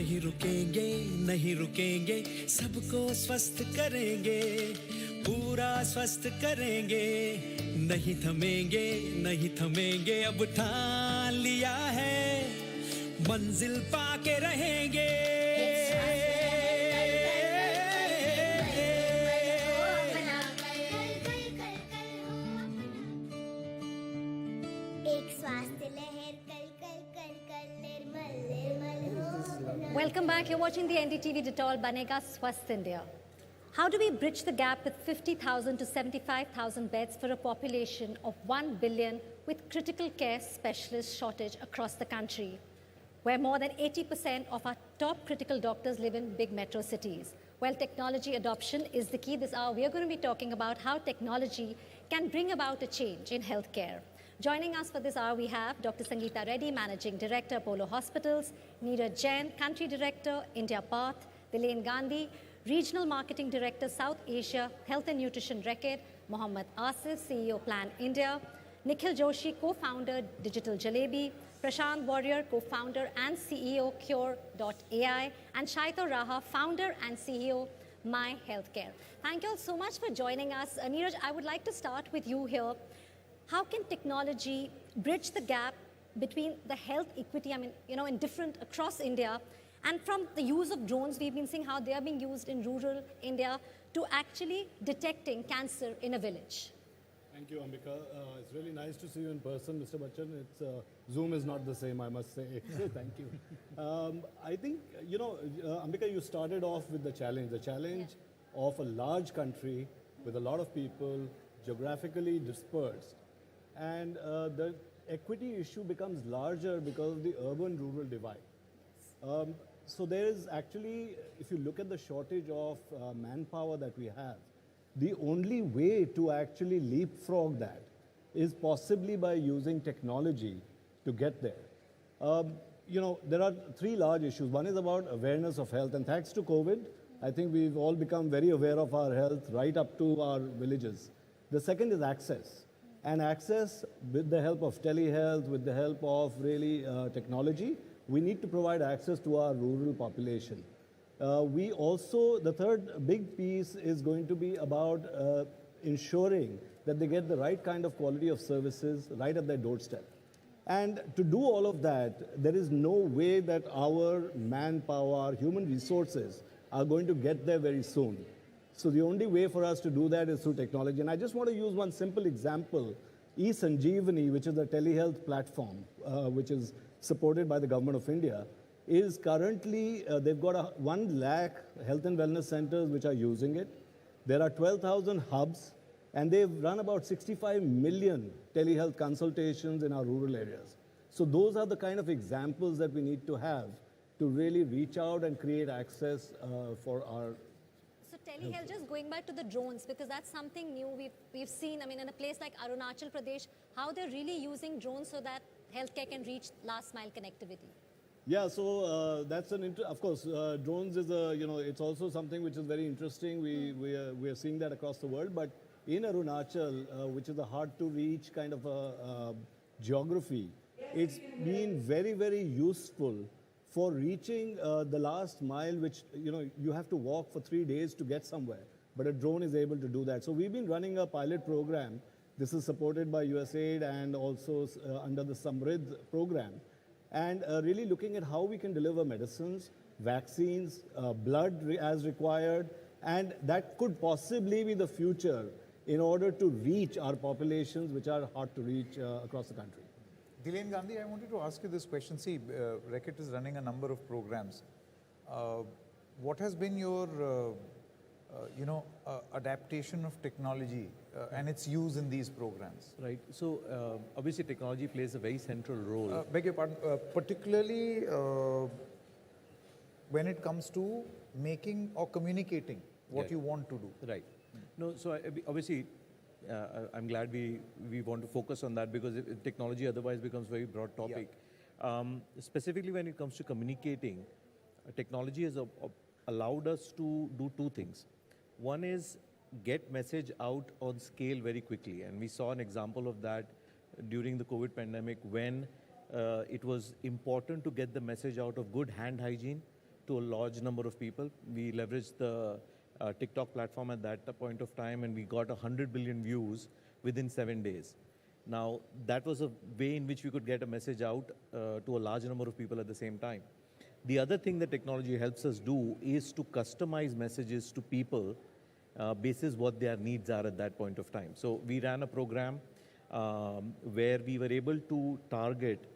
नहीं रुकेंगे नहीं रुकेंगे, सबको स्वस्थ करेंगे, पूरा स्वस्थ करेंगे, नहीं थमेंगे नहीं थमेंगे, अब ठान लिया है मंजिल पाके रहेंगे। Welcome back. You're watching the NDTV Detol Banega Swasth India. How do we bridge the gap with 50,000 to 75,000 beds for a population of 1 billion with critical care specialist shortage across the country, where more than 80% of our top critical doctors live in big metro cities? Well, technology adoption is the key. This hour, we are going to be talking about how technology can bring about a change in healthcare. Joining us for this hour, we have Dr. Sangeeta Reddy, Managing Director, Apollo Hospitals, Neeraj Jain, Country Director, India Path, Dilen Gandhi, Regional Marketing Director, South Asia, Health and Nutrition Reckitt, Mohammad Asif, CEO, Plan India, Nikhil Joshi, co-founder, Digital Jalebi, Prashant Warrior, co-founder and CEO, Cure.ai, and Shaito Raha, founder and CEO, My Healthcare. Thank you all so much for joining us. Neeraj, I would like to start with you here. How can technology bridge the gap between the health equity, in different across India, and from the use of drones, we've been seeing how they are being used in rural India to actually detecting cancer in a village. Thank you, Ambika. It's really nice to see you in person, Mr. Bachchan. Zoom is not the same, I must say. Thank you. I think, Ambika, you started off with the challenge of a large country with a lot of people, geographically dispersed. And the equity issue becomes larger because of the urban-rural divide. So there is actually, if you look at the shortage of manpower that we have, the only way to actually leapfrog that is possibly by using technology to get there. There are three large issues. One is about awareness of health, and thanks to COVID, I think we've all become very aware of our health right up to our villages. The second is access. And access, with the help of telehealth, with the help of really technology, we need to provide access to our rural population. The third big piece is going to be about ensuring that they get the right kind of quality of services right at their doorstep. And to do all of that, there is no way that our manpower, human resources are going to get there very soon. So the only way for us to do that is through technology. And I just want to use one simple example. eSanjeevani, which is a telehealth platform, which is supported by the Government of India, is currently, they've got 1 lakh health and wellness centers which are using it. There are 12,000 hubs, and they've run about 65 million telehealth consultations in our rural areas. So those are the kind of examples that we need to have to really reach out and create access for our. So telehealth, just going back to the drones, because that's something new we've seen, in a place like Arunachal Pradesh, how they're really using drones so that healthcare can reach last mile connectivity. Yeah, so that's of course, drones is it's also something which is very interesting. We are seeing that across the world, but in Arunachal, which is a hard to reach kind of a geography, it's been very, very useful for reaching the last mile, which, you have to walk for 3 days to get somewhere. But a drone is able to do that. So we've been running a pilot program. This is supported by USAID and also under the Samridh program. And really looking at how we can deliver medicines, vaccines, blood as required. And that could possibly be the future in order to reach our populations, which are hard to reach across the country. Dilen Gandhi, I wanted to ask you this question. See, Reckitt is running a number of programs. What has been your, adaptation of technology and its use in these programs? Right. So, obviously, technology plays a very central role. Beg your pardon, particularly when it comes to making or communicating what you want to do. Right. No, so obviously, I'm glad we want to focus on that, because technology otherwise becomes a very broad topic. Yeah. Specifically when it comes to communicating, technology has allowed us to do two things. One is get message out on scale very quickly, and we saw an example of that during the COVID pandemic when it was important to get the message out of good hand hygiene, to a large number of people. We leveraged the TikTok platform at that point of time, and we got 100 billion views within 7 days. Now, that was a way in which we could get a message out to a large number of people at the same time. The other thing that technology helps us do is to customize messages to people basis what their needs are at that point of time. So we ran a program where we were able to target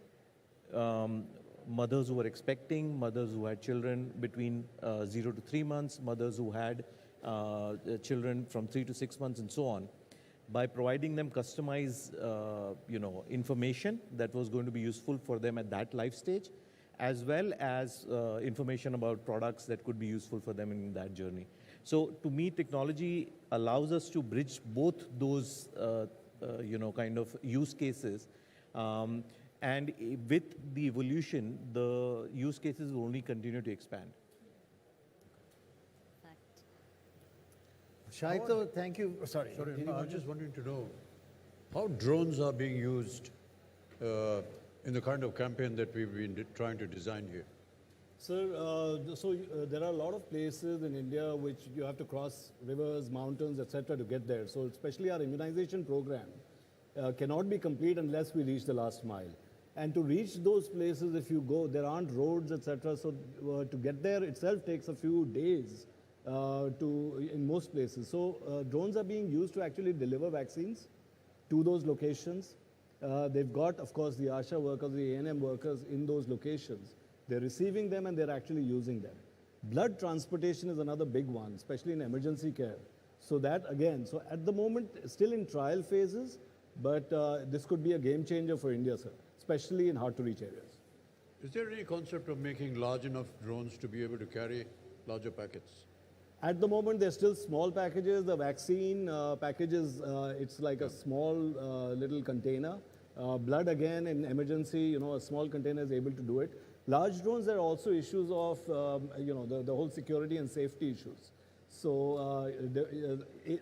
mothers who were expecting, mothers who had children between 0 to 3 months, mothers who had children from 3 to 6 months, and so on, by providing them customized information that was going to be useful for them at that life stage, as well as information about products that could be useful for them in that journey. So to me, technology allows us to bridge both those kind of use cases. And with the evolution, the use cases will only continue to expand. Shaito, thank you. Sorry, I'm just wanting to know how drones are being used in the kind of campaign that we've been trying to design here. Sir, there are a lot of places in India which you have to cross rivers, mountains, etc. to get there. So especially our immunization program cannot be complete unless we reach the last mile. And to reach those places, if you go, there aren't roads, etc. So to get there itself takes a few days in most places. So drones are being used to actually deliver vaccines to those locations. They've got, of course, the ASHA workers, the A&M workers in those locations. They're receiving them and they're actually using them. Blood transportation is another big one, especially in emergency care. So that again, so at the moment, still in trial phases, but this could be a game changer for India, sir, especially in hard to reach areas. Is there any concept of making large enough drones to be able to carry larger packets? At the moment, they're still small packages. The vaccine packages, it's like a small little container. Blood, again, in emergency, a small container is able to do it. Large drones, there are also issues of, the whole security and safety issues. So,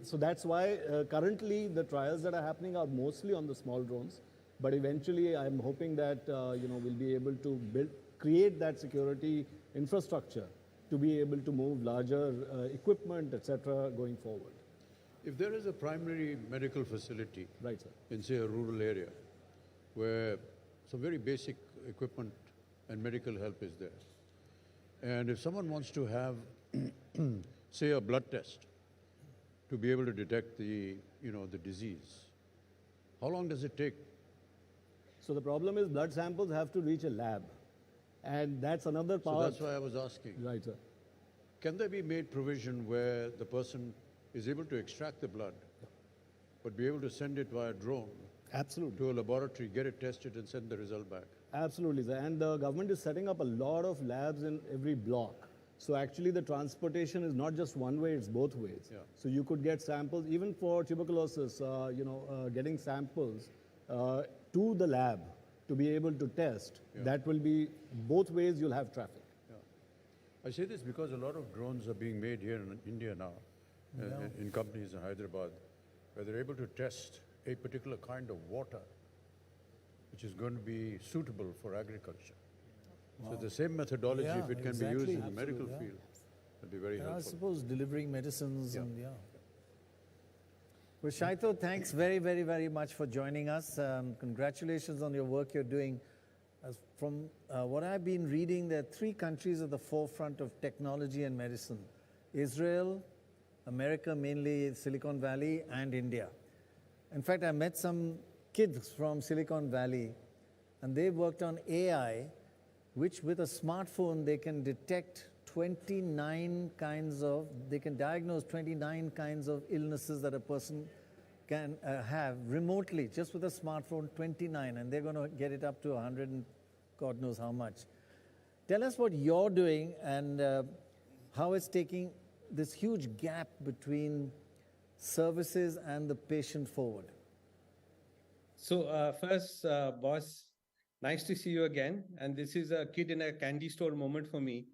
so that's why currently the trials that are happening are mostly on the small drones. But eventually, I'm hoping that, we'll be able to create that security infrastructure to be able to move larger equipment, etc., going forward. If there is a primary medical facility, Right, sir. in say a rural area, where some very basic equipment and medical help is there, and if someone wants to have, say, a blood test to be able to detect the disease, how long does it take? So the problem is blood samples have to reach a lab. And that's another So part. that's why I was asking. Right, sir. Can there be made provision where the person is able to extract the blood, but be able to send it via drone Absolutely. to a laboratory, get it tested, and send the result back? Absolutely, sir. And the government is setting up a lot of labs in every block. So actually the transportation is not just one way, it's both ways. Yeah. So you could get samples, even for tuberculosis, getting samples to the lab to be able to test. Yeah. That will be both ways you'll have traffic. I say this because a lot of drones are being made here in India now, in companies in Hyderabad, where they're able to test a particular kind of water, which is going to be suitable for agriculture. So the same methodology, Yeah, if it can exactly. be used in the medical Absolutely, yeah. field, would be very And I helpful. suppose delivering medicines Yeah. and Well, Shaito, thanks very, very, very much for joining us. Congratulations on your work you're doing. From what I've been reading, there are 3 countries at the forefront of technology and medicine: Israel, America, mainly Silicon Valley, and India. In fact, I met some kids from Silicon Valley, and they worked on AI, which with a smartphone, they can detect 29 kinds of, they can diagnose 29 kinds of illnesses that a person can have remotely, just with a smartphone, 29, and they're going to get it up to 100 and God knows how much. Tell us what you're doing and how it's taking this huge gap between services and the patient forward. So first, boss, nice to see you again. And this is a kid in a candy store moment for me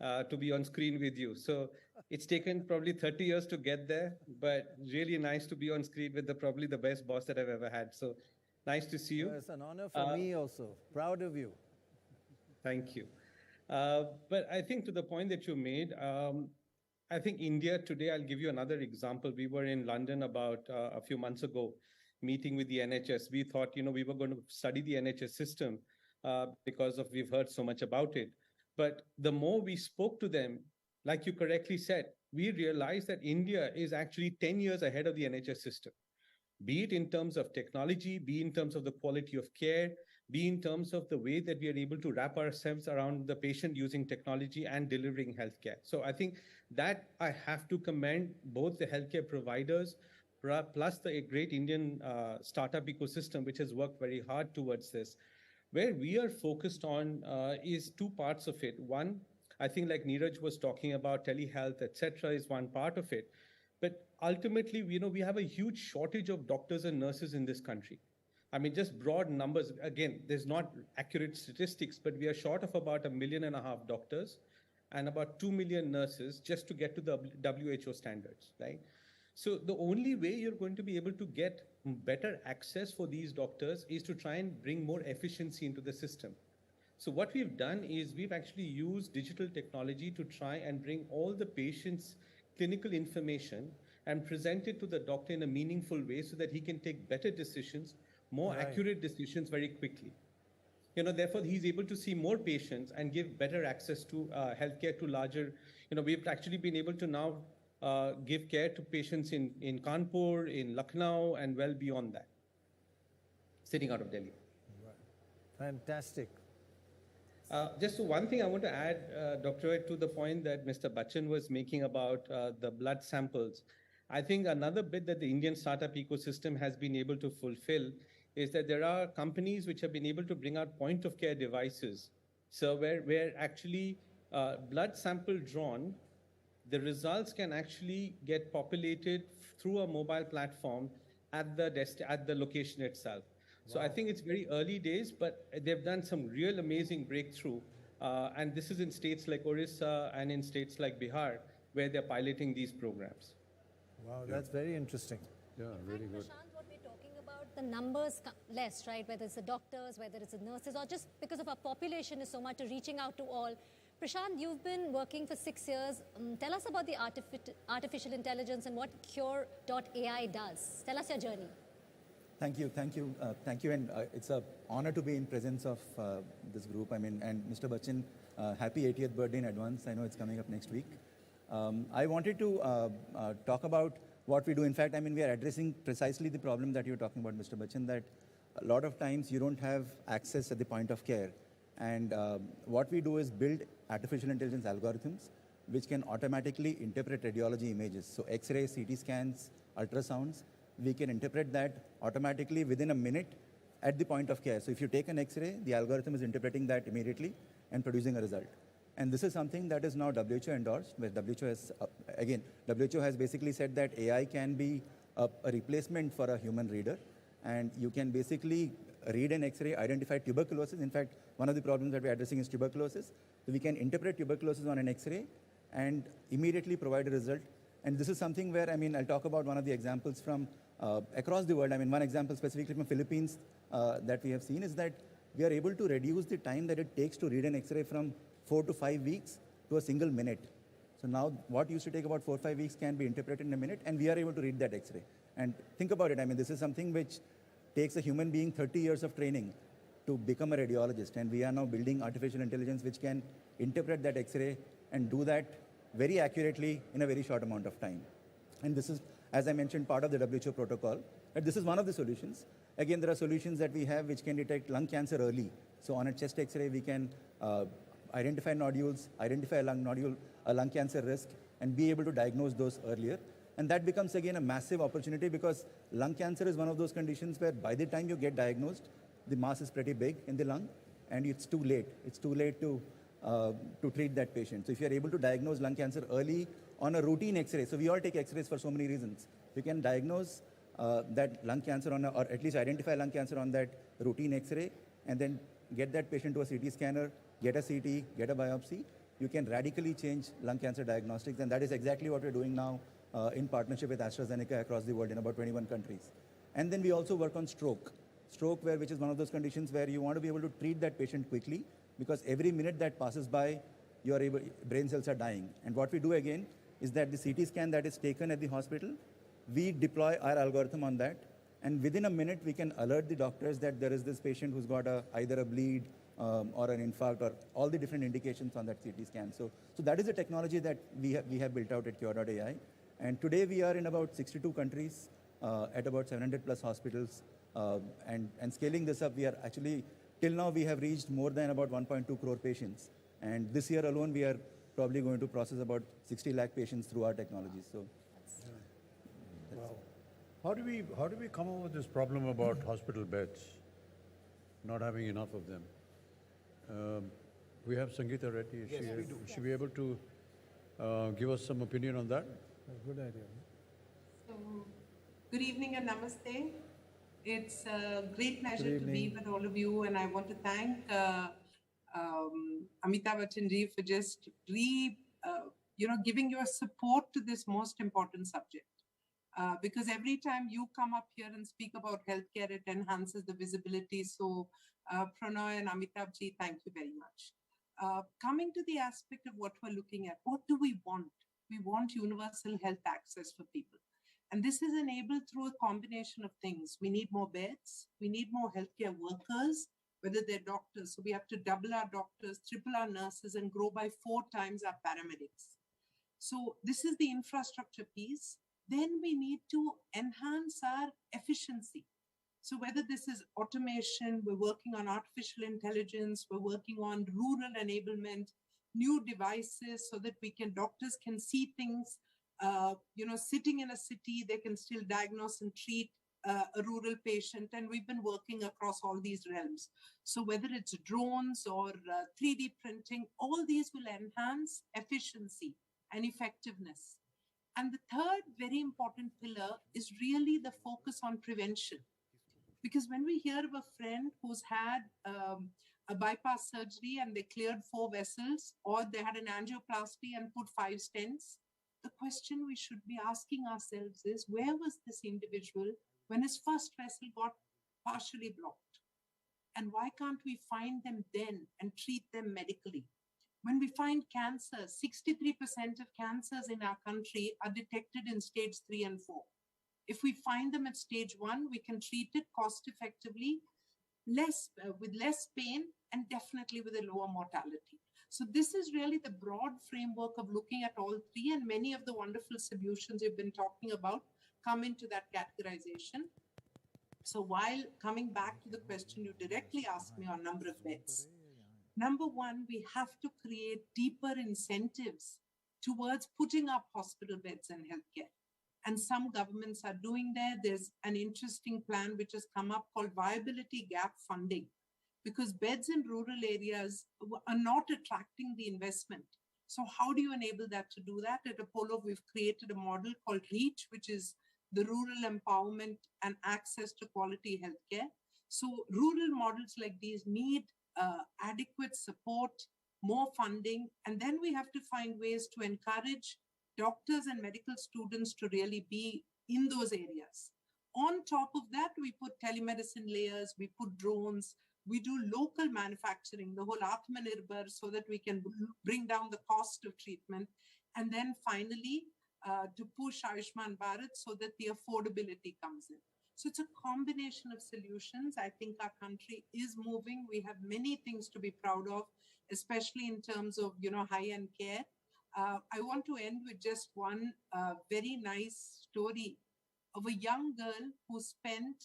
to be on screen with you. So it's taken probably 30 years to get there, but really nice to be on screen with probably the best boss that I've ever had. So nice to see you. It's an honor for me also. Proud of you. Thank you. But I think to the point that you made, I think India today, I'll give you another example. We were in London about a few months ago, meeting with the NHS. We thought, we were going to study the NHS system because of we've heard so much about it. But the more we spoke to them, like you correctly said, we realized that India is actually 10 years ahead of the NHS system, be it in terms of technology, be in terms of the quality of care, be in terms of the way that we are able to wrap ourselves around the patient using technology and delivering healthcare. So I think that I have to commend both the healthcare providers plus the great Indian startup ecosystem, which has worked very hard towards this. Where we are focused on is two parts of it. One, I think like Neeraj was talking about, telehealth, etc., is one part of it. But ultimately, we have a huge shortage of doctors and nurses in this country. I mean, just broad numbers. Again, there's not accurate statistics, but we are short of about 1.5 million doctors and about 2 million nurses just to get to the WHO standards, right? So the only way you're going to be able to get better access for these doctors is to try and bring more efficiency into the system. So what we've done is we've actually used digital technology to try and bring all the patients' clinical information and present it to the doctor in a meaningful way so that he can take better decisions, more accurate decisions very quickly. Therefore, he's able to see more patients and give better access to healthcare to larger, we've actually been able to now give care to patients in Kanpur, in Lucknow, and well beyond that, sitting out of Delhi. Fantastic. Just one thing I want to add, Dr. Ed, to the point that Mr. Bachchan was making about the blood samples. I think another bit that the Indian startup ecosystem has been able to fulfill is that there are companies which have been able to bring out point-of-care devices. So where actually blood sample drawn, the results can actually get populated through a mobile platform at the location itself. So I think it's very early days, but they've done some real amazing breakthrough. And this is in states like Orissa and in states like Bihar, where they're piloting these programs. Wow, that's very interesting. Yeah, really good. Prashant, what we're talking about, the numbers less, right? Whether it's the doctors, whether it's the nurses, or just because of our population is so much, reaching out to all. Prashant, you've been working for 6 years. Tell us about the artificial intelligence and what Cure.ai does. Tell us your journey. Thank you, and it's an honor to be in presence of this group. I mean, and Mr. Bachchan, happy 80th birthday in advance. I know it's coming up next week. I wanted to talk about what we do. In fact, I mean, we are addressing precisely the problem that you're talking about, Mr. Bachchan, that a lot of times you don't have access at the point of care. And what we do is build artificial intelligence algorithms which can automatically interpret radiology images. So X-rays, CT scans, ultrasounds, we can interpret that automatically within a minute at the point of care. So if you take an X-ray, the algorithm is interpreting that immediately and producing a result. And this is something that is now WHO endorsed, where WHO has, WHO has basically said that AI can be a replacement for a human reader. And you can basically read an X-ray, identify tuberculosis. In fact, one of the problems that we're addressing is tuberculosis. So we can interpret tuberculosis on an X-ray and immediately provide a result. And this is something where, I mean, I'll talk about one of the examples from across the world. I mean, one example specifically from Philippines that we have seen is that we are able to reduce the time that it takes to read an X-ray from 4 to 5 weeks to a single minute. So now what used to take about 4 or 5 weeks can be interpreted in a minute, and we are able to read that X-ray. And think about it, I mean, this is something which takes a human being 30 years of training to become a radiologist. And we are now building artificial intelligence which can interpret that X-ray and do that very accurately in a very short amount of time. And this is, as I mentioned, part of the WHO protocol. And this is one of the solutions. Again, there are solutions that we have which can detect lung cancer early. So on a chest X-ray, we can identify nodules, identify a lung cancer risk, and be able to diagnose those earlier. And that becomes, again, a massive opportunity because lung cancer is one of those conditions where by the time you get diagnosed, the mass is pretty big in the lung, and it's too late. It's too late to treat that patient. So if you're able to diagnose lung cancer early on a routine X-ray, so we all take X-rays for so many reasons. You can diagnose that lung cancer or at least identify lung cancer on that routine X-ray, and then get that patient to a CT scanner, get a CT, get a biopsy. You can radically change lung cancer diagnostics, and that is exactly what we're doing now in partnership with AstraZeneca across the world in about 21 countries. And then we also work on stroke, which is one of those conditions where you want to be able to treat that patient quickly because every minute that passes by, brain cells are dying. And what we do again is that the CT scan that is taken at the hospital, we deploy our algorithm on that, and within a minute we can alert the doctors that there is this patient who's got either a bleed or an infarct or all the different indications on that CT scan. So that is the technology that we have built out at Cure.ai. And today we are in about 62 countries at about 700 plus hospitals. And scaling this up, we are actually, till now we have reached more than about 1.2 crore patients. And this year alone, we are probably going to process about 60 lakh patients through our technology. So, wow. How do we come up with this problem about hospital beds, not having enough of them? We have Sangeeta Reddy. Yes, we do. Should be able to give us some opinion on that? Good idea. So, good evening and namaste. It's a great pleasure to be with all of you, and I want to thank Amitabh Bachchan ji for just giving your support to this most important subject. Because every time you come up here and speak about healthcare, it enhances the visibility. So, Pranoy and Amitabh ji, thank you very much. Coming to the aspect of what we're looking at, what do we want? We want universal health access for people. And this is enabled through a combination of things. We need more beds. We need more healthcare workers, whether they're doctors. So we have to double our doctors, triple our nurses, and grow by 4 times our paramedics. So this is the infrastructure piece. Then we need to enhance our efficiency. So whether this is automation, we're working on artificial intelligence, we're working on rural enablement, new devices so that doctors can see things, sitting in a city, they can still diagnose and treat a rural patient. And we've been working across all these realms. So whether it's drones or 3D printing, all these will enhance efficiency and effectiveness. And the third very important pillar is really the focus on prevention. Because when we hear of a friend who's had a bypass surgery and they cleared 4 vessels, or they had an angioplasty and put 5 stents, the question we should be asking ourselves is, where was this individual when his first vessel got partially blocked? And why can't we find them then and treat them medically? When we find cancer, 63% of cancers in our country are detected in stage 3 and 4. If we find them at stage 1, we can treat it cost effectively, with less pain, and definitely with a lower mortality. So this is really the broad framework of looking at all 3, and many of the wonderful solutions we've been talking about come into that categorization. So while coming back to the question you directly asked me on number of beds, number 1, we have to create deeper incentives towards putting up hospital beds and healthcare. And some governments are doing that. There's an interesting plan which has come up called viability gap funding, because beds in rural areas are not attracting the investment. So how do you enable that to do that? At Apollo, we've created a model called REACH, which is the rural empowerment and access to quality healthcare. So rural models like these need adequate support, more funding, and then we have to find ways to encourage doctors and medical students to really be in those areas. On top of that, we put telemedicine layers, we put drones, we do local manufacturing, the whole Atmanirbhar, so that we can bring down the cost of treatment. And then finally, to push Ayushman Bharat so that the affordability comes in. So it's a combination of solutions. I think our country is moving. We have many things to be proud of, especially in terms of, high-end care. I want to end with just one very nice story of a young girl who spent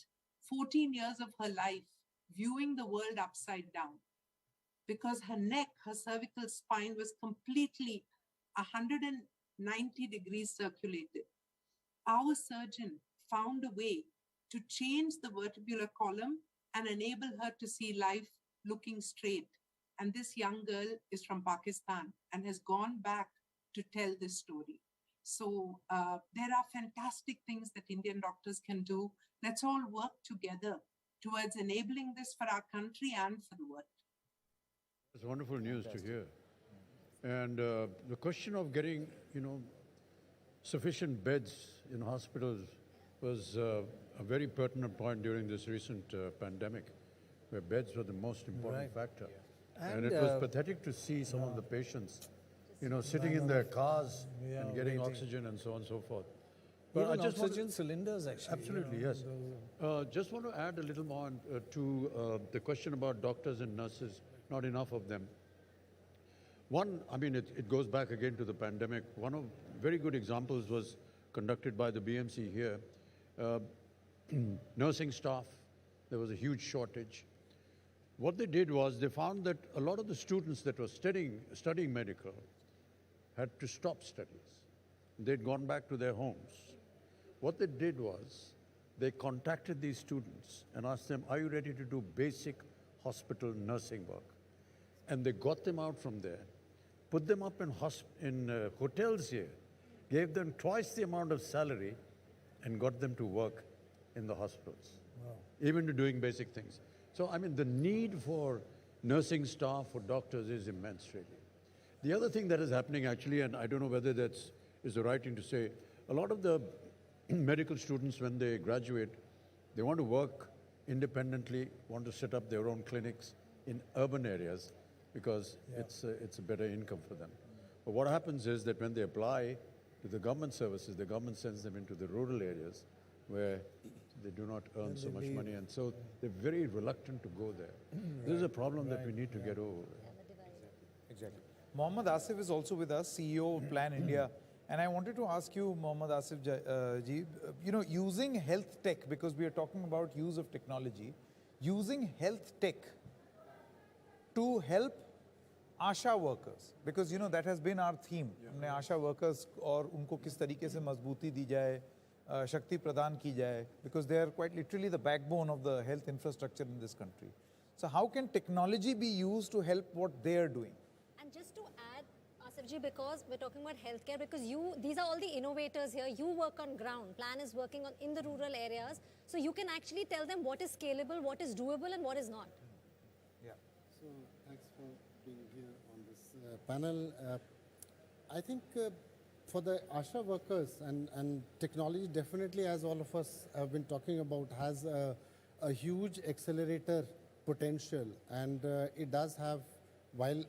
14 years of her life viewing the world upside down because her neck, her cervical spine was completely 190 degrees circulated. Our surgeon found a way to change the vertebral column and enable her to see life looking straight. And this young girl is from Pakistan and has gone back to tell this story. So there are fantastic things that Indian doctors can do. Let's all work together towards enabling this for our country and for the world. It's wonderful news to hear. And the question of getting, sufficient beds in hospitals was a very pertinent point during this recent pandemic, where beds were the most important factor. And it was pathetic to see some of the patients, sitting in their cars and getting oxygen and so on and so forth. But Even I just oxygen cylinders, actually. Absolutely, yes. Just want to add a little more to the question about doctors and nurses, not enough of them. One, I mean, it goes back again to the pandemic. One of very good examples was conducted by the BMC here. Nursing staff, there was a huge shortage. What they did was they found that a lot of the students that were studying medical had to stop studies. They'd gone back to their homes. What they did was they contacted these students and asked them, are you ready to do basic hospital nursing work? And they got them out from there, put them up in hotels here, gave them twice the amount of salary, and got them to work in the hospitals, even to doing basic things. So, I mean, the need for nursing staff, for doctors is immense, really. The other thing that is happening, actually, and I don't know whether that is the right thing to say, a lot of the medical students, when they graduate, they want to work independently, want to set up their own clinics in urban areas because it's a better income for them. But what happens is that when they apply to the government services, the government sends them into the rural areas where they do not earn so much money, and so they're very reluctant to go there. This is a problem that we need to get over. Exactly. Mohammad Asif is also with us, CEO of Plan India. And I wanted to ask you, Mohammad Asif ji, using health tech, because we are talking about use of technology, using health tech to help ASHA workers, because that has been our theme. हमने ASHA workers और उनको किस तरीके से मजबूती दी जाए, शक्ति प्रदान की जाए, because they are quite literally the backbone of the health infrastructure in this country. So how can technology be used to help what they are doing? And just to add, Asifji, because we're talking about healthcare, because these are all the innovators here. You work on ground. Plan is working in the rural areas. So you can actually tell them what is scalable, what is doable, and what is not. Yeah. So thanks for being here on this panel. I think for the ASHA workers and technology definitely, as all of us have been talking about, has a huge accelerator potential, and it does have, while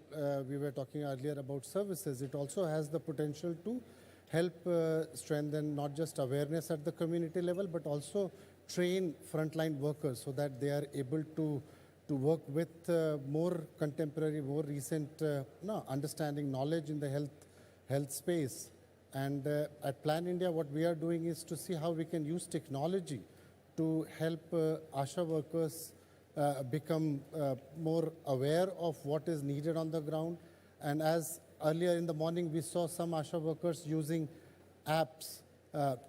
we were talking earlier about services, it also has the potential to help strengthen not just awareness at the community level, but also train frontline workers so that they are able to work with more contemporary, more recent understanding, knowledge in the health space. And at Plan India, what we are doing is to see how we can use technology to help ASHA workers become more aware of what is needed on the ground. And as earlier in the morning, we saw some ASHA workers using apps,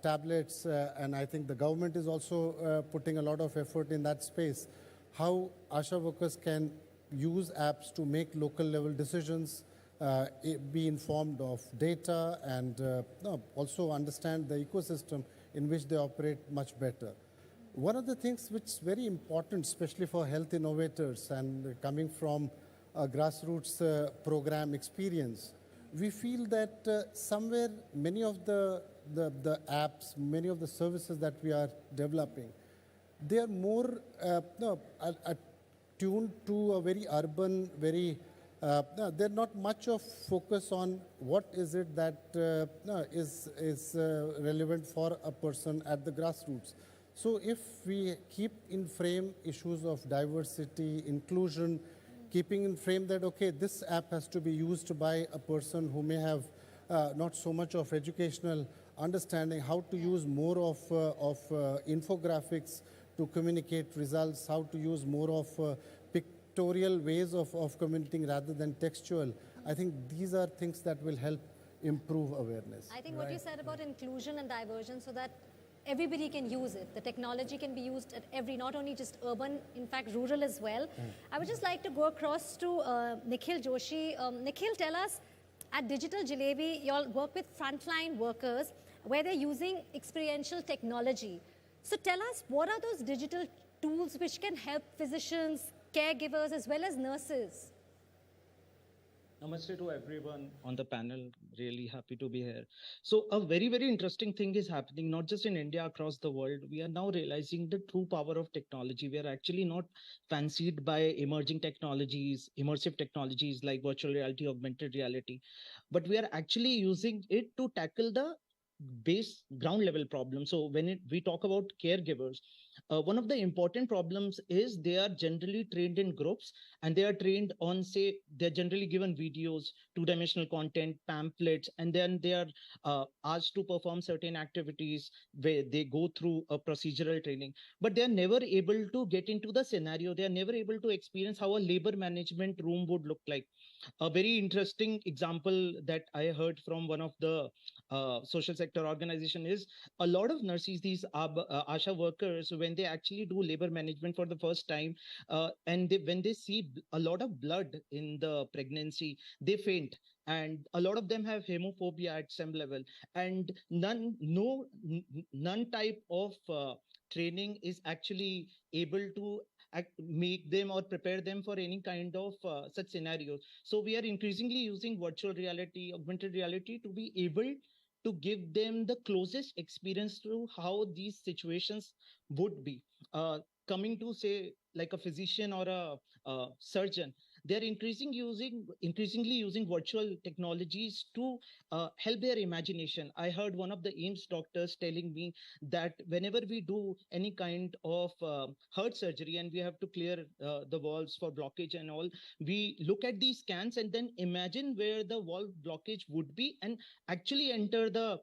tablets, and I think the government is also putting a lot of effort in that space. How ASHA workers can use apps to make local level decisions, be informed of data, and also understand the ecosystem in which they operate much better. One of the things which is very important, especially for health innovators and coming from a grassroots program experience, we feel that somewhere many of the apps, many of the services that we are developing, they are more attuned to a very urban, very there's not much of focus on what is it that is relevant for a person at the grassroots. So if we keep in frame issues of diversity, inclusion, keeping in frame that, okay, this app has to be used by a person who may have not so much of educational understanding, how to use more of infographics to communicate results, how to use more of pictorial ways of communicating rather than textual. I think these are things that will help improve awareness. I think what you said about inclusion and diversion, so that everybody can use it. The technology can be used at not only just urban, in fact, rural as well. I would just like to go across to Nikhil Joshi. Nikhil, tell us, at Digital Jalebi, you all work with frontline workers where they're using experiential technology. So tell us, what are those digital tools which can help physicians, caregivers, as well as nurses? Namaste to everyone on the panel. Really happy to be here. So, a very, very interesting thing is happening, not just in India, across the world. We are now realizing the true power of technology. We are actually not fancied by emerging technologies, immersive technologies like virtual reality, augmented reality, but we are actually using it to tackle the base ground level problem. So when we talk about caregivers, one of the important problems is they are generally trained in groups, and they are trained on, say, they're generally given videos, two-dimensional content, pamphlets, and then they are asked to perform certain activities where they go through a procedural training, but they are never able to get into the scenario. They are never able to experience how a labor management room would look like. A very interesting example that I heard from one of the social sector organization is a lot of nurses, these ASHA workers, when they actually do labor management for the first time, and when they see a lot of blood in the pregnancy, they faint. And a lot of them have hemophobia at some level, and none type of training is actually able to make them or prepare them for any kind of such scenarios. So we are increasingly using virtual reality, augmented reality to be able to give them the closest experience to how these situations would be. Coming to, say, like a physician or a surgeon, they're increasingly using virtual technologies to help their imagination. I heard one of the AIMS doctors telling me that whenever we do any kind of heart surgery and we have to clear the valves for blockage and all, we look at these scans and then imagine where the valve blockage would be and actually enter the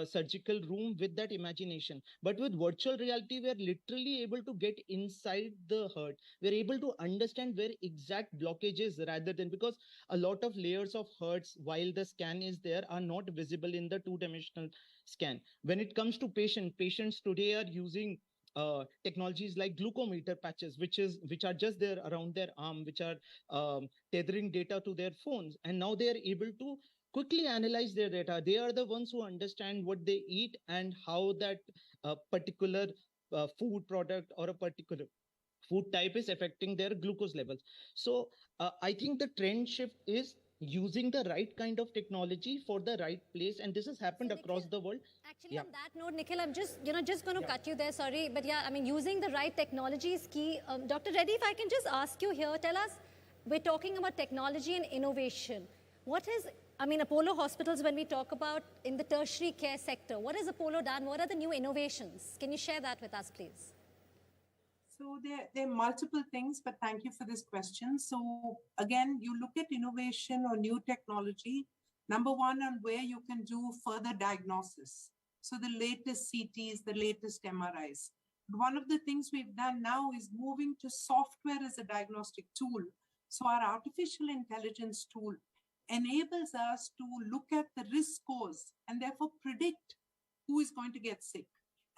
surgical room with that imagination. But with virtual reality, we are literally able to get inside the heart. We're able to understand where exact blockage is, rather than, because a lot of layers of hertz while the scan is there are not visible in the two-dimensional scan. When it comes to patients today are using technologies like glucometer patches, which are just there around their arm, which are tethering data to their phones, and now they are able to quickly analyze their data. They are the ones who understand what they eat and how that particular food product or a particular food type is affecting their glucose levels. So I think the trend shift is using the right kind of technology for the right place, and this has happened across the world. Actually, on that note, Nikhil, I'm just going to cut you there. Sorry, but yeah, I mean, using the right technology is key. Dr. Reddy, if I can just ask you here, tell us, we're talking about technology and innovation. What is, I mean, Apollo Hospitals, when we talk about in the tertiary care sector, what has Apollo done? What are the new innovations? Can you share that with us, please? So there are multiple things, but thank you for this question. So again, you look at innovation or new technology, number one, on where you can do further diagnosis. So the latest CTs, the latest MRIs. One of the things we've done now is moving to software as a diagnostic tool. So our artificial intelligence tool enables us to look at the risk scores and therefore predict who is going to get sick.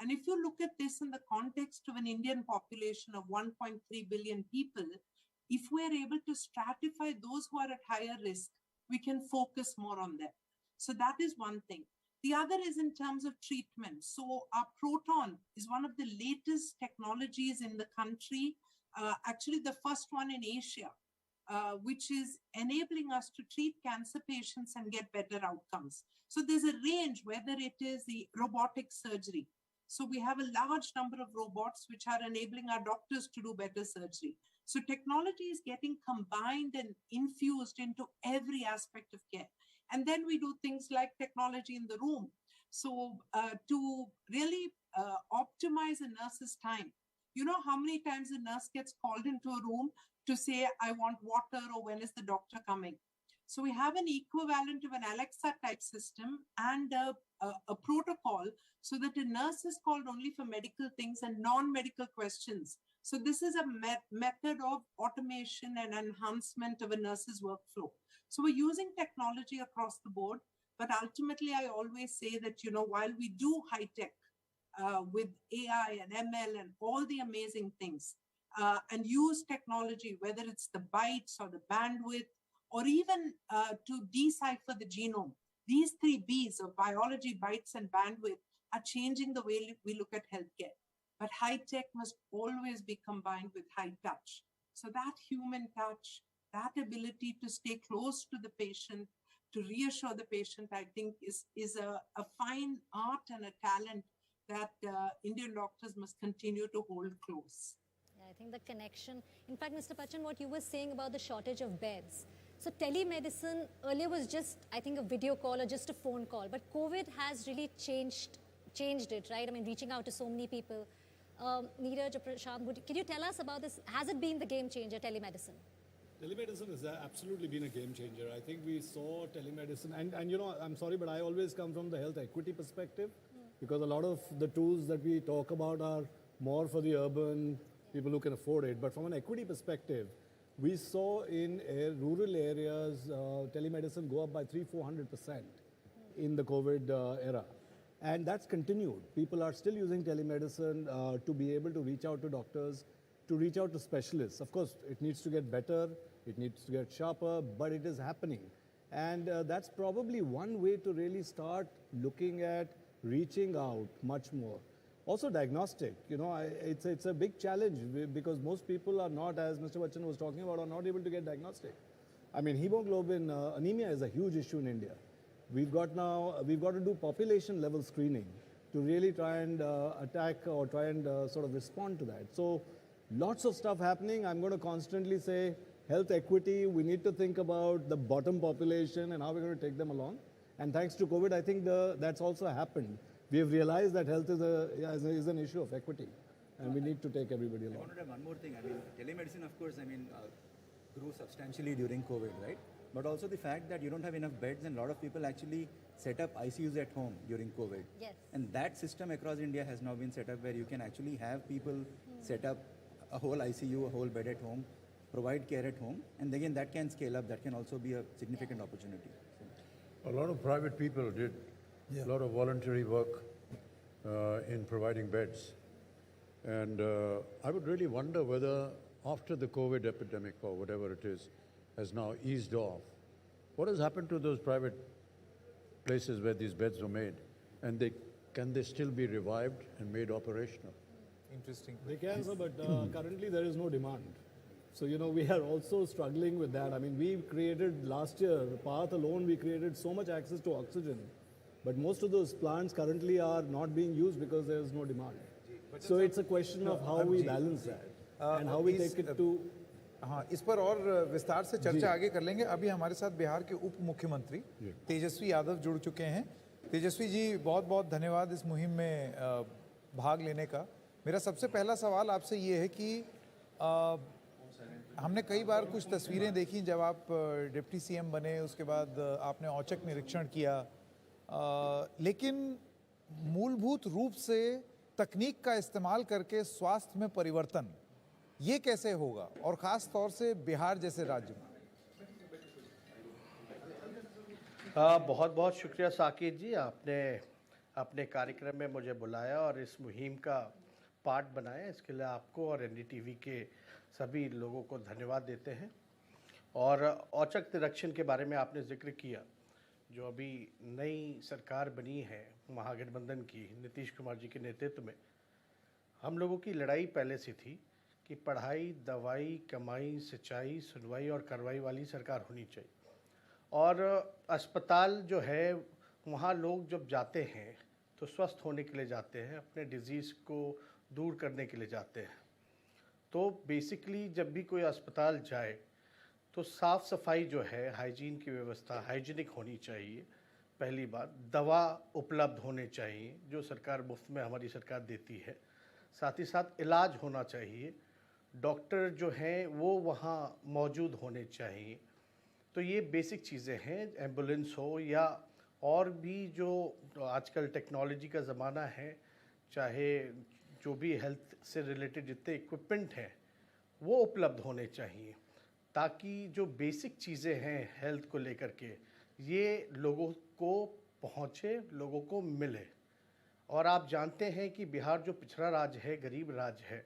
And if you look at this in the context of an Indian population of 1.3 billion people, if we're able to stratify those who are at higher risk, we can focus more on them. So that is one thing. The other is in terms of treatment. So our Proton is one of the latest technologies in the country, actually the first one in Asia, which is enabling us to treat cancer patients and get better outcomes. So there's a range, whether it is the robotic surgery. So we have a large number of robots which are enabling our doctors to do better surgery. So technology is getting combined and infused into every aspect of care. And then we do things like technology in the room. So to really optimize a nurse's time, you know how many times a nurse gets called into a room to say, I want water, or when is the doctor coming? So we have an equivalent of an Alexa type system and a protocol so that a nurse is called only for medical things and non-medical questions. So this is a method of automation and enhancement of a nurse's workflow. So we're using technology across the board, but ultimately I always say that, you know, while we do high tech with AI and ML and all the amazing things, and use technology, whether it's the bytes or the bandwidth, or even to decipher the genome. These three Bs of biology, bytes, and bandwidth are changing the way we look at healthcare. But high tech must always be combined with high touch. So that human touch, that ability to stay close to the patient, to reassure the patient, I think is a fine art and a talent that Indian doctors must continue to hold close. Yeah, I think the connection. In fact, Mr. Bachchan, what you were saying about the shortage of beds. So telemedicine earlier was just, I think, a video call or just a phone call. But COVID has really changed it, right? I mean, reaching out to so many people. Neeraj or Prashant, can you tell us about this? Has it been the game changer, telemedicine? Telemedicine has absolutely been a game changer. I think we saw telemedicine, and you know, I'm sorry, but I always come from the health equity perspective, because a lot of the tools that we talk about are more for the urban people who can afford it. But from an equity perspective, we saw in rural areas telemedicine go up by 300-400% in the COVID era. And that's continued. People are still using telemedicine to be able to reach out to doctors, to reach out to specialists. Of course, it needs to get better, it needs to get sharper, but it is happening. And that's probably one way to really start looking at reaching out much more. Also diagnostic, you know, it's a big challenge because most people are not, as Mr. Bachchan was talking about, are not able to get diagnostic. I mean, hemoglobin anemia is a huge issue in India. We've got to do population level screening to really try and attack or try and sort of respond to that. So lots of stuff happening. I'm going to constantly say health equity, we need to think about the bottom population and how we're going to take them along. And thanks to COVID, I think that's also happened. We have realized that health is an issue of equity, and we need to take everybody along. I wanted to add one more thing. I mean, telemedicine, of course, grew substantially during COVID, right? But also the fact that you don't have enough beds, and a lot of people actually set up ICUs at home during COVID. Yes. And that system across India has now been set up where you can actually have people set up a whole ICU, a whole bed at home, provide care at home, and again, that can scale up. That can also be a significant opportunity. A lot of private people did a lot of voluntary work in providing beds. And I would really wonder whether after the COVID epidemic or whatever it is has now eased off, what has happened to those private places where these beds were made? And can they still be revived and made operational? Interesting. They can, sir, but currently there is no demand. So, you know, we are also struggling with that. I mean, we created last year, Path alone, we created so much access to oxygen. But most of those plants currently are not being used because there is no demand. So it's a question of how we balance that and how we take it to... हाँ, इस पर और विस्तार से चर्चा आगे कर लेंगे. अभी हमारे साथ बिहार के उप मुख्यमंत्री तेजस्वी यादव जुड़ चुके हैं. तेजस्वी जी, बहुत बहुत धन्यवाद इस मुहिम में भाग लेने का. मेरा सबसे पहला सवाल आपसे ये है कि हमने कई बार कुछ तस्वीरें देखी जब आप डिप्टी सीएम बने, उसके बाद आपने औचक निरीक्षण किया, लेकिन मूलभूत रूप से तकनीक का इस्तेमाल करके स्वास्थ्य में परिवर्तन ये कैसे होगा, और ख़ास तौर से बिहार जैसे राज्य में? बहुत बहुत शुक्रिया साकिब जी, आपने अपने कार्यक्रम में मुझे बुलाया और इस मुहिम का पार्ट बनाया. इसके लिए आपको और एनडीटीवी के सभी लोगों को धन्यवाद देते हैं. और औचक निरीक्षण के बारे में आपने जिक्र किया. जो अभी नई सरकार बनी है महागठबंधन की, नीतीश कुमार जी के नेतृत्व में, हम लोगों की लड़ाई पहले से थी कि पढ़ाई, दवाई, कमाई, सिंचाई, सुनवाई और कार्रवाई वाली सरकार होनी चाहिए. और अस्पताल जो है, वहाँ लोग जब जाते हैं तो स्वस्थ होने के लिए जाते हैं, अपने डिजीज़ को दूर करने के लिए जाते हैं. तो बेसिकली जब भी कोई अस्पताल जाए तो साफ़ सफाई जो है, हाइजीन की व्यवस्था हाइजीनिक होनी चाहिए. पहली बात, दवा उपलब्ध होने चाहिए जो सरकार मुफ्त में हमारी सरकार देती है. साथ ही साथ इलाज होना चाहिए, डॉक्टर जो हैं वो वहाँ मौजूद होने चाहिए. तो ये बेसिक चीज़ें हैं. एम्बुलेंस हो या और भी जो आजकल टेक्नोलॉजी का ज़माना है, चाहे जो भी हेल्थ से रिलेटेड जितने इक्विपमेंट हैं वो उपलब्ध होने चाहिए, ताकि जो बेसिक चीज़ें हैं हेल्थ को लेकर के ये लोगों को पहुँचे, लोगों को मिले. और आप जानते हैं कि बिहार जो पिछड़ा राज्य है, गरीब राज्य है,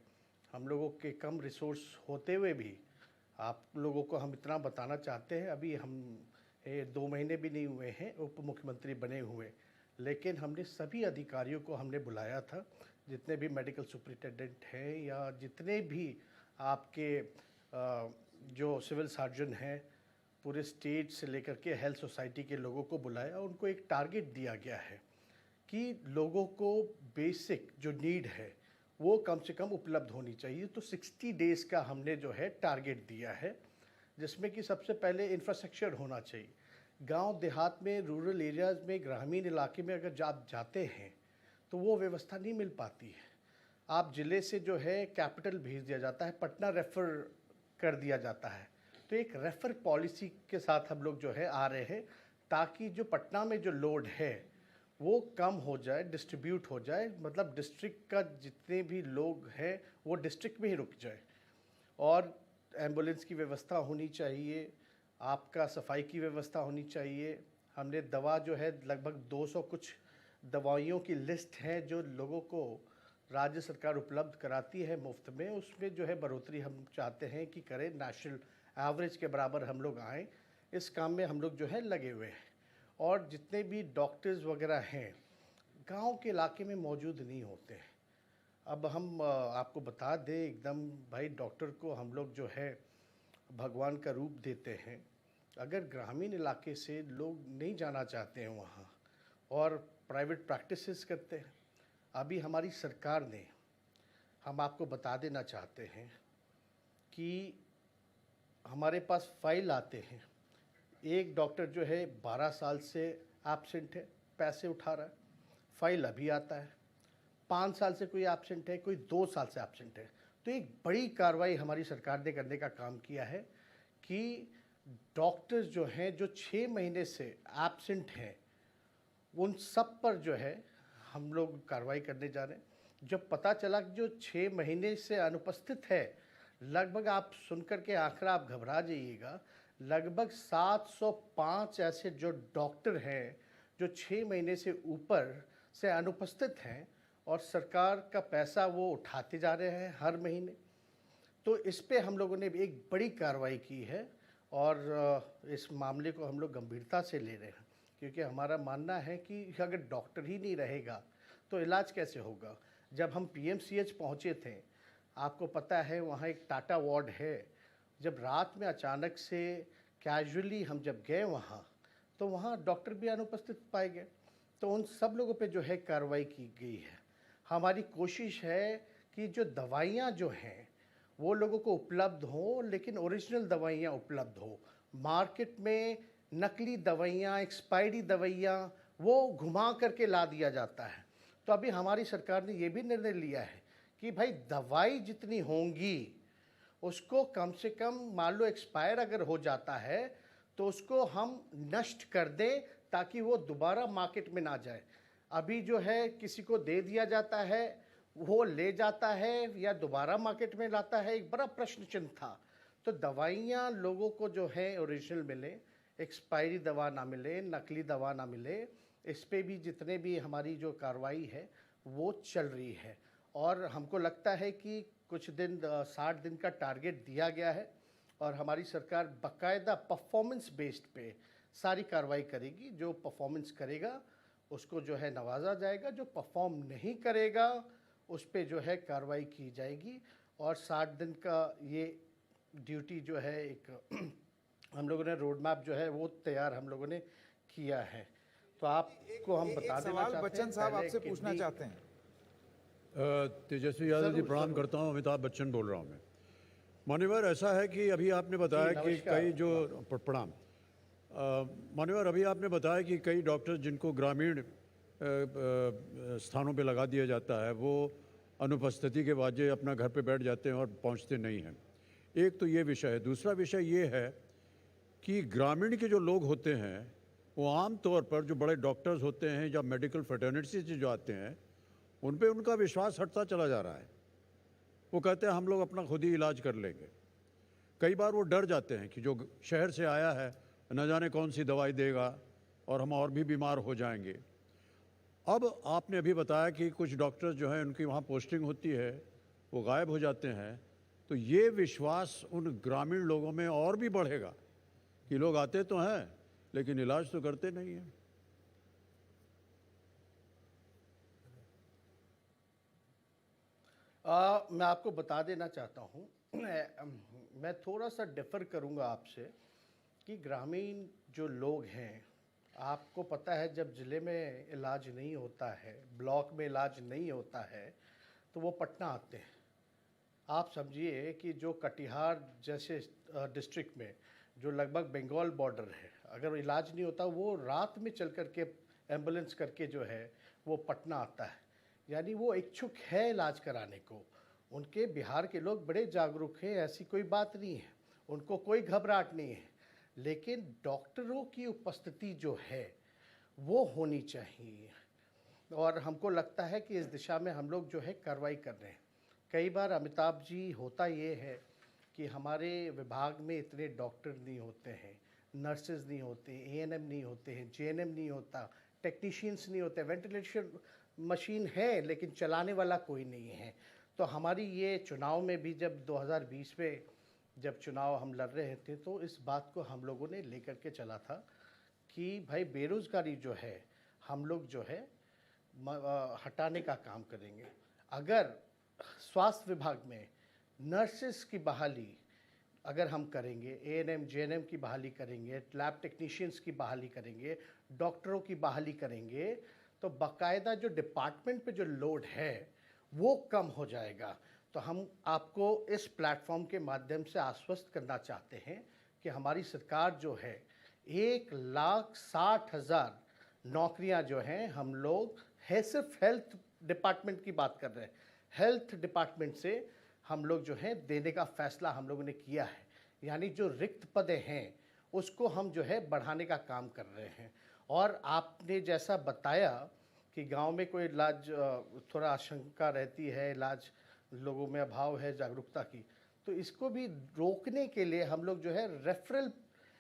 हम लोगों के कम रिसोर्स होते हुए भी आप लोगों को हम इतना बताना चाहते हैं. अभी हम 2 महीने भी नहीं हुए हैं उप मुख्यमंत्री बने हुए, लेकिन हमने सभी अधिकारियों को हमने बुलाया था, जितने भी मेडिकल सुपरिटेंडेंट हैं या जितने भी आपके जो सिविल सर्जन हैं पूरे स्टेट से लेकर के हेल्थ सोसाइटी के लोगों को बुलाया, उनको एक टारगेट दिया गया है कि लोगों को बेसिक जो नीड है वो कम से कम उपलब्ध होनी चाहिए। तो 60 डेज़ का हमने जो है टारगेट दिया है, जिसमें कि सबसे पहले इंफ्रास्ट्रक्चर होना चाहिए। गांव देहात में, रूरल एरियाज़ में, ग्रामीण इलाके में अगर आप जाते हैं तो वो व्यवस्था नहीं मिल पाती है। आप ज़िले से जो है कैपिटल भेज दिया जाता है, पटना रेफ़र कर दिया जाता है। तो एक रेफ़र पॉलिसी के साथ हम लोग जो है आ रहे हैं, ताकि जो पटना में जो लोड है वो कम हो जाए, डिस्ट्रीब्यूट हो जाए, मतलब डिस्ट्रिक्ट का जितने भी लोग हैं वो डिस्ट्रिक्ट में ही रुक जाए। और एम्बुलेंस की व्यवस्था होनी चाहिए, आपका सफाई की व्यवस्था होनी चाहिए। हमने दवा जो है लगभग 200 कुछ दवाइयों की लिस्ट है जो लोगों को राज्य सरकार उपलब्ध कराती है मुफ्त में, उसमें जो है बढ़ोतरी हम चाहते हैं कि करें, नेशनल एवरेज के बराबर हम लोग आएँ। इस काम में हम लोग जो है लगे हुए हैं। और जितने भी डॉक्टर्स वगैरह हैं गांव के इलाके में मौजूद नहीं होते हैं। अब हम आपको बता दें एकदम भाई, डॉक्टर को हम लोग जो है भगवान का रूप देते हैं। अगर ग्रामीण इलाके से लोग नहीं जाना चाहते हैं वहाँ और प्राइवेट प्रैक्टिसेस करते हैं, अभी हमारी सरकार ने, हम आपको बता देना चाहते हैं कि हमारे पास फाइल आते हैं, एक डॉक्टर जो है 12 साल से एब्सेंट है, पैसे उठा रहा है, फाइल अभी आता है। 5 साल से कोई एब्सेंट है, कोई 2 साल से एब्सेंट है। तो एक बड़ी कार्रवाई हमारी सरकार ने करने का काम किया है कि डॉक्टर्स जो हैं जो 6 महीने से एब्सेंट हैं उन सब पर जो है हम लोग कार्रवाई करने जा रहे हैं। जब पता चला कि जो 6 महीने से अनुपस्थित है, लगभग आप सुनकर के आंकड़ा आप घबरा जाइएगा, लगभग 705 ऐसे जो डॉक्टर हैं जो 6 महीने से ऊपर से अनुपस्थित हैं और सरकार का पैसा वो उठाते जा रहे हैं हर महीने। तो इस पे हम लोगों ने एक बड़ी कार्रवाई की है और इस मामले को हम लोग गंभीरता से ले रहे हैं, क्योंकि हमारा मानना है कि अगर डॉक्टर ही नहीं रहेगा तो इलाज कैसे होगा। जब हम पीएमसीएच पहुँचे थे, आपको पता है वहाँ एक टाटा वार्ड है, जब रात में अचानक से कैजुअली हम जब गए वहाँ तो वहाँ डॉक्टर भी अनुपस्थित पाए गए। तो उन सब लोगों पे जो है कार्रवाई की गई है। हमारी कोशिश है कि जो दवाइयाँ जो हैं वो लोगों को उपलब्ध हो, लेकिन ओरिजिनल दवाइयाँ उपलब्ध हो। मार्केट में नकली दवाइयाँ, एक्सपायरी दवाइयाँ वो घुमा करके ला दिया जाता है। तो अभी हमारी सरकार ने ये भी निर्णय लिया है कि भाई दवाई जितनी होंगी उसको कम से कम, मान लो एक्सपायर अगर हो जाता है तो उसको हम नष्ट कर दें ताकि वो दोबारा मार्केट में ना जाए। अभी जो है किसी को दे दिया जाता है, वो ले जाता है या दोबारा मार्केट में लाता है, एक बड़ा प्रश्न चिन्ह था। तो दवाइयाँ लोगों को जो है ओरिजिनल मिले, एक्सपायरी दवा ना मिले, नकली दवा ना मिले, इस पे भी जितने भी हमारी जो कार्रवाई है वो चल रही है। और हमको लगता है कि कुछ दिन 60 दिन का टारगेट दिया गया है और हमारी सरकार बाकायदा परफॉर्मेंस बेस्ड पे सारी कार्रवाई करेगी। जो परफॉर्मेंस करेगा उसको जो है नवाजा जाएगा, जो परफॉर्म नहीं करेगा उस पे जो है कार्रवाई की जाएगी। और 60 दिन का ये ड्यूटी जो है एक हम लोगों ने रोड मैप जो है वो तैयार हम लोगों ने किया है। तो आपको हम बता देना चाहते हैं, बच्चन साहब आपसे पूछना चाहते हैं। तेजस्वी यादव जी प्रणाम करता हूँ, अमिताभ बच्चन बोल रहा हूँ मैं। मान्यवर, ऐसा है कि अभी आपने बताया कि कई जो प्रणाम मान्यवर, अभी आपने बताया कि कई डॉक्टर जिनको ग्रामीण स्थानों पे लगा दिया जाता है वो अनुपस्थिति के वाजे अपना घर पे बैठ जाते हैं और पहुंचते नहीं हैं। एक तो ये विषय है। दूसरा विषय ये है कि ग्रामीण के जो लोग होते हैं वो आम तौर पर जो बड़े डॉक्टर्स होते हैं या मेडिकल फ्रेटर्निटी से जो आते हैं उन पे उनका विश्वास हटता चला जा रहा है। वो कहते हैं हम लोग अपना खुद ही इलाज कर लेंगे। कई बार वो डर जाते हैं कि जो शहर से आया है न जाने कौन सी दवाई देगा और हम और भी बीमार हो जाएंगे। अब आपने अभी बताया कि कुछ डॉक्टर्स जो हैं उनकी वहाँ पोस्टिंग होती है, वो गायब हो जाते हैं। तो ये विश्वास उन ग्रामीण लोगों में और भी बढ़ेगा कि लोग आते तो हैं लेकिन इलाज तो करते नहीं हैं। मैं आपको बता देना चाहता हूँ मैं थोड़ा सा डिफ़र करूँगा आपसे कि ग्रामीण जो लोग हैं, आपको पता है जब ज़िले में इलाज नहीं होता है, ब्लॉक में इलाज नहीं होता है, तो वो पटना आते हैं। आप समझिए कि जो कटिहार जैसे डिस्ट्रिक्ट में जो लगभग बंगाल बॉर्डर है, अगर इलाज नहीं होता वो रात में चल कर के एम्बुलेंस करके जो है वो पटना आता है। यानी वो इच्छुक है इलाज कराने को। उनके बिहार के लोग बड़े जागरूक हैं, ऐसी कोई बात नहीं है, उनको कोई घबराहट नहीं है। लेकिन डॉक्टरों की उपस्थिति जो है वो होनी चाहिए, और हमको लगता है कि इस दिशा में हम लोग जो है कार्रवाई कर रहे हैं। कई बार अमिताभ जी होता ये है कि हमारे विभाग में इतने डॉक्टर नहीं होते हैं, नर्सेज नहीं होते, एएनएम नहीं होते हैं, जेएनएम नहीं होता, टेक्नीशियंस नहीं होते, वेंटिलेशन मशीन है लेकिन चलाने वाला कोई नहीं है। तो हमारी ये चुनाव में भी जब 2020 में जब चुनाव हम लड़ रहे थे तो इस बात को हम लोगों ने लेकर के चला था कि भाई बेरोज़गारी जो है हम लोग जो है हटाने का काम करेंगे। अगर स्वास्थ्य विभाग में नर्सेस की बहाली अगर हम करेंगे, एएनएम जेएनएम की बहाली करेंगे, लैब टेक्नीशियंस की बहाली करेंगे, डॉक्टरों की बहाली करेंगे, तो बाकायदा जो डिपार्टमेंट पे जो लोड है वो कम हो जाएगा। तो हम आपको इस प्लेटफॉर्म के माध्यम से आश्वस्त करना चाहते हैं कि हमारी सरकार जो है 1,60,000 नौकरियां जो हैं हम लोग है, सिर्फ हेल्थ डिपार्टमेंट की बात कर रहे हैं, हेल्थ डिपार्टमेंट से हम लोग जो है देने का फैसला हम लोगों ने किया है। यानी जो रिक्त पदे हैं उसको हम जो है बढ़ाने का काम कर रहे हैं। और आपने जैसा बताया कि गांव में कोई इलाज थोड़ा आशंका रहती है, इलाज लोगों में अभाव है जागरूकता की, तो इसको भी रोकने के लिए हम लोग जो है रेफरल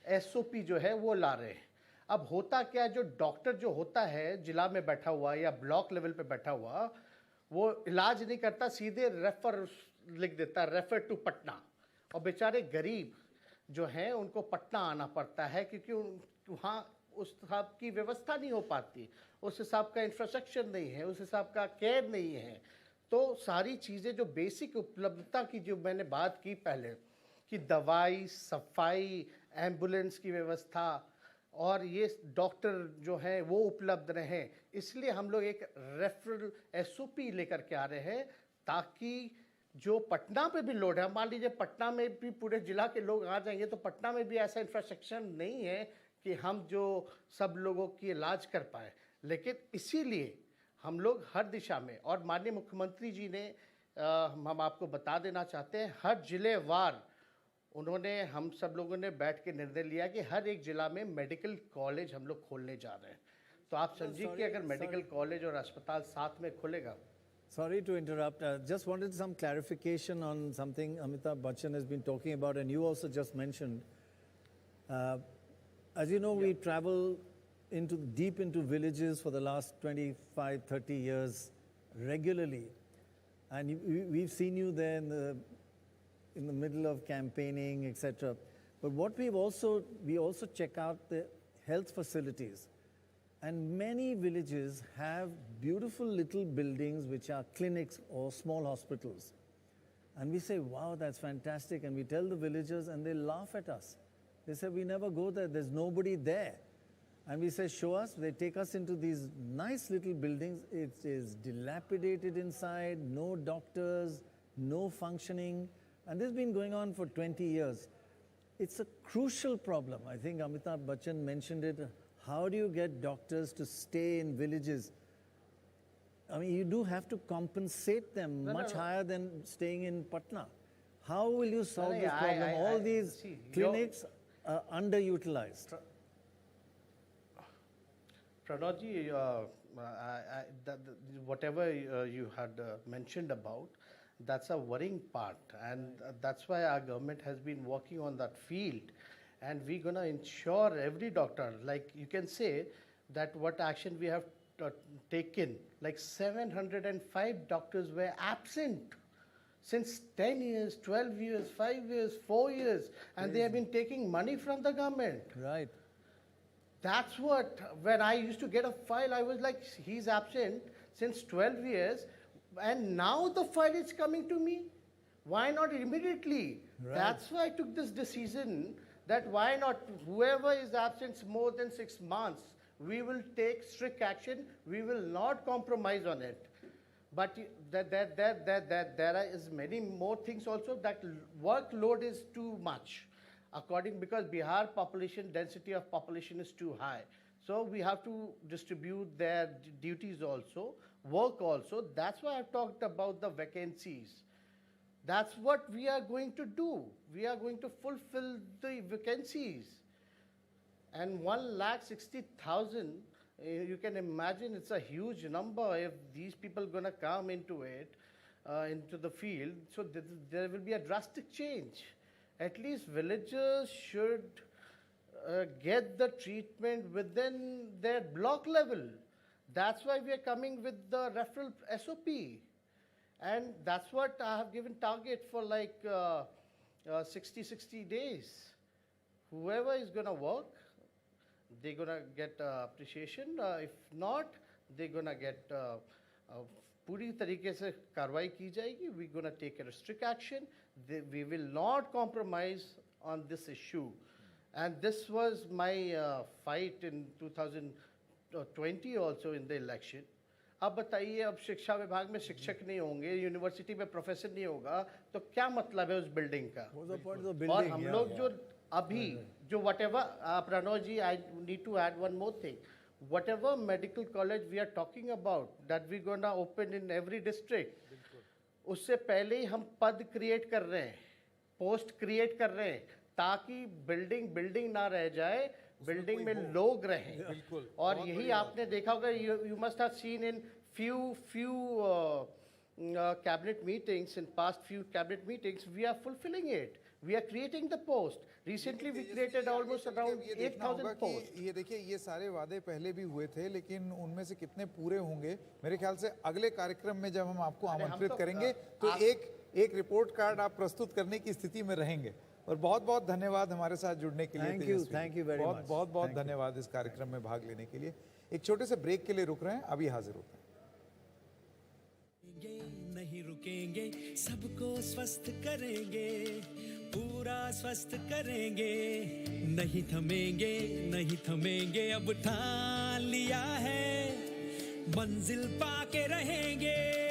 एसओपी जो है वो ला रहे हैं। अब होता क्या, जो डॉक्टर जो होता है जिला में बैठा हुआ या ब्लॉक लेवल पे बैठा हुआ, वो इलाज नहीं करता, सीधे रेफर लिख देता है, रेफर टू पटना। और बेचारे गरीब जो हैं उनको पटना आना पड़ता है क्योंकि वहाँ उस हिसाब की व्यवस्था नहीं हो पाती, उस हिसाब का इंफ्रास्ट्रक्चर नहीं है, उस हिसाब का केयर नहीं है। तो सारी चीज़ें जो बेसिक उपलब्धता की जो मैंने बात की पहले कि दवाई, सफाई, एम्बुलेंस की व्यवस्था और ये डॉक्टर जो हैं वो उपलब्ध रहें, इसलिए हम लोग एक रेफरल एसओपी लेकर के आ रहे हैं ताकि जो पटना पे भी लोड है, मान लीजिए पटना में भी पूरे जिला के लोग आ जाएंगे तो पटना में भी ऐसा इंफ्रास्ट्रक्चर नहीं है कि हम जो सब लोगों की इलाज कर पाए। लेकिन इसीलिए हम लोग हर दिशा में, और माननीय मुख्यमंत्री जी ने हम आपको बता देना चाहते हैं, हर जिलेवार उन्होंने हम सब लोगों ने बैठ के निर्णय लिया कि हर एक जिला में मेडिकल कॉलेज हम लोग खोलने जा रहे हैं। तो आप समझिए कि अगर मेडिकल कॉलेज और अस्पताल साथ में खुलेगा। Sorry to interrupt. Just wanted some clarification on something Amitabh Bachchan has been talking about, and you also just mentioned. As you know, we travel deep into villages for the last 25, 30 years regularly. And we've seen you there in the middle of campaigning, etc. But what we also check out the health facilities. And many villages have beautiful little buildings which are clinics or small hospitals. And we say, wow, that's fantastic. And we tell the villagers and they laugh at us. They say, we never go there, there's nobody there. And we say, show us. They take us into these nice little buildings. It is dilapidated inside, no doctors, no functioning. And this has been going on for 20 years. It's a crucial problem. I think Amitabh Bachchan mentioned it. How do you get doctors to stay in villages? I mean, you do have to compensate them much higher than staying in Patna. How will you solve this problem? All these clinics are underutilized. Pranodji, whatever you had mentioned about, that's a worrying part. And that's why our government has been working on that field. And we're going to ensure every doctor, like you can say that what action we have taken, like 705 doctors were absent since 10 years, 12 years, 5 years, 4 years, and they have been taking money from the government. Right. That's what, when I used to get a file, I was like, he's absent since 12 years. And now the file is coming to me. Why not immediately? Right. That's why I took this decision that why not, whoever is absent more than 6 months, we will take strict action. We will not compromise on it. But there is many more things also. That workload is too much, because Bihar population density of population is too high. So we have to distribute their duties also, work also. That's why I've talked about the vacancies. That's what we are going to do. We are going to fulfill the vacancies. And 1,60,000, you can imagine it's a huge number if these people are going to come into it, into the field. So there will be a drastic change. At least villagers should get the treatment within their block level. That's why we are coming with the referral SOP. And that's what I have given target for like 60 days. Whoever is going to work, they're going to get appreciation. If not, they're going to get पूरी तरीके से कार्रवाई की जाएगी. We're going to take a strict action. We will not compromise on this issue. And this was my fight in 2020 also in the election. अब बताइए, अब शिक्षा विभाग में शिक्षक नहीं होंगे, यूनिवर्सिटी में प्रोफेसर नहीं होगा, तो क्या मतलब है उस बिल्डिंग का? और हम लोग जो अभी जो whatever, Pranav ji, I need to add one more thing. Whatever medical college we are talking about that we're going to open in every district, उससे पहले ही हम पद क्रिएट कर रहे हैं, पोस्ट क्रिएट कर रहे हैं, ताकि बिल्डिंग ना रह जाए, बिल्डिंग में लोग रहें. और यही आपने देखा होगा, you must have seen in few cabinet meetings, in past few cabinet meetings, we are fulfilling it. We are creating the post. Recently we created almost around 8,000 posts. ये देखिए, ये सारे वादे पहले भी हुए थे, लेकिन उनमें से कितने पूरे होंगे? मेरे ख्याल से अगले कार्यक्रम में जब हम आपको आमंत्रित करेंगे, तो एक रिपोर्ट कार्ड आप प्रस्तुत करने की स्थिति में रहेंगे. और बहुत धन्यवाद हमारे साथ जुड़ने के लिए. Thank you very much. बहुत धन्यवाद इस कार्यक्रम में भाग लेने के लिए. एक छोटे से ब्रेक के लिए रुक रहे हैं, अभी हाजिर होते हैं. नहीं रुकेंगे, सबको स्वस्थ करेंगे, पूरा स्वस्थ करेंगे, नहीं थमेंगे, अब ठान लिया है, मंजिल पाके रहेंगे.